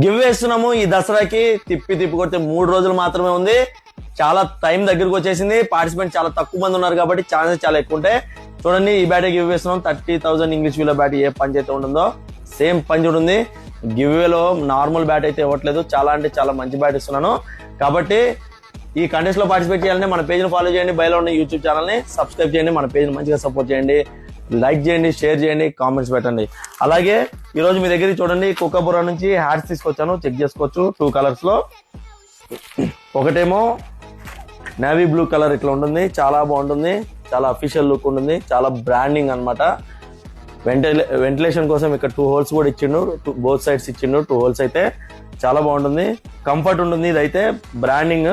Give వేస్తున్నాము ఈ దసరాకి. తిప్పి కొడితే 3 రోజులు మాత్రమే ఉంది. చాలా టైం దగ్గరకు వచ్చేసింది. పార్టిసిపెంట్ చాలా తక్కువ మంది ఉన్నారు కాబట్టి ఛాన్సెస్ చాలా ఎక్కువ ఉంటాయి. చూడండి, ఈ బ్యాట్ గివ్ వేస్తున్నాం. 30,000 ఇంగ్లీష్ వీలో బ్యాట్ ఏ పంచ్ అయితే ఉంటుందో సేమ్ పంచ్ ఉంటుంది. గివ్ వేలో నార్మల్ బ్యాట్ అయితే ఇవ్వట్లేదు. చాలా అంటే చాలా మంచి బ్యాట్ ఇస్తున్నాను. కాబట్టి ఈ కంటెస్ట్ లో పార్టిసిపేట్ చేయాలంటే మన పేజ్ ని ఫాలో చేయండి. బయలో ఉన్న యూట్యూబ్ ఛానల్ ని సబ్స్క్రైబ్ చేయండి. మన పేజ్ ని మంచిగా సపోర్ట్ చేయండి. లైక్ చేయండి, షేర్ చేయండి, కామెంట్స్ పెట్టండి. అలాగే ఈ రోజు మీ దగ్గరికి చూడండి, కుక్కబుర్రా నుంచి హ్యాట్స్ తీసుకొచ్చాను. చెక్ చేసుకోవచ్చు. 2 కలర్స్ లో. ఒకటేమో నేవీ బ్లూ కలర్ ఇట్లా ఉంటుంది. చాలా బాగుంటుంది. చాలా అఫీషియల్ లుక్ ఉంటుంది. చాలా బ్రాండింగ్ అన్నమాట. వెంటిలేషన్ కోసం ఇక్కడ 2 హోల్స్ కూడా ఇచ్చిండు. బోత్ సైడ్స్ ఇచ్చిండు 2 హోల్స్ అయితే. చాలా బాగుంటుంది. కంఫర్ట్ ఉంటుంది. ఇదైతే బ్రాండింగ్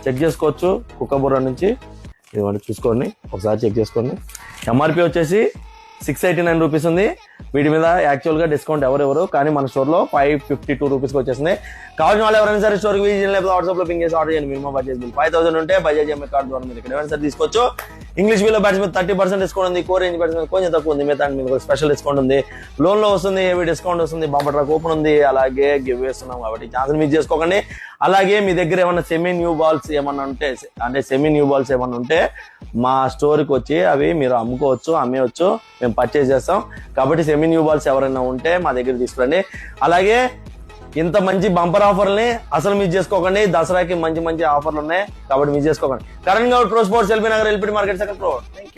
చెక్ చేసుకోవచ్చు కుక్కబుర్రా నుంచి. ఇదిగోండి, చూసుకోండి, ఒకసారి చెక్ చేసుకోండి. ఎంఆర్పి వచ్చేసి 689 రూపీస్ ఉంది. వీటి మీద యాక్చువల్ గా డిస్కౌంట్ ఎవరెవరు, కానీ మన స్టోర్ లో 552 రూపీస్ కి వచ్చేసింది. కావాల్సిన వాళ్ళు ఎవరైనా సరే స్టోర్ కి విజిట్ చేయండి, లేకపోతే వాట్సాప్ లో పింగ్ చేసి ఆర్డర్ చేయండి. మినిమం పర్చేస్ బిల్ 5,000 ఉంటే బజాజ్ ఎంఐ కార్డు ద్వారా మీరు ఇక్కడ ఏమైనా సరే తీసుకోవచ్చు. ఇంగ్లీష్ వీలో బ్యాట్స్ మీద 30% డిస్కౌంట్ ఉంది. కోర్ రేంజ్ బ్యాట్స్ మీద కొంచెం తక్కువ ఉంది. మిగతా మీకు స్పెషల్ డిస్కౌంట్ ఉంది. లోన్ లో వస్తుంది, హెవీ డిస్కౌంట్ వస్తుంది. బంపర్ ట్రక్ ఓపెన్ ఉంది. అలాగే గివ్ వేస్తున్నాం కాబట్టి ఛాన్స్ మిస్ చేసుకోకండి. అలాగే మీ దగ్గర ఏమన్నా సెమీ న్యూ బాల్స్ ఏమన్నా ఉంటే మా స్టోర్ కి వచ్చి అవి మీరు అమ్మేయచ్చు. మేము పర్చేజ్ చేస్తాం. కాబట్టి సెమీ న్యూ బాల్స్ ఎవరైనా ఉంటే మా దగ్గర తీసుకురండి. అలాగే ఇంత మంచి బంపర్ ఆఫర్ని అసలు మిస్ చేసుకోకండి. దసరాకి మంచి ఆఫర్లు ఉన్నాయి కాబట్టి మిస్ చేసుకోకండి. Karan Goud pro sports, LB Nagar, LPD market second floor. Thank you.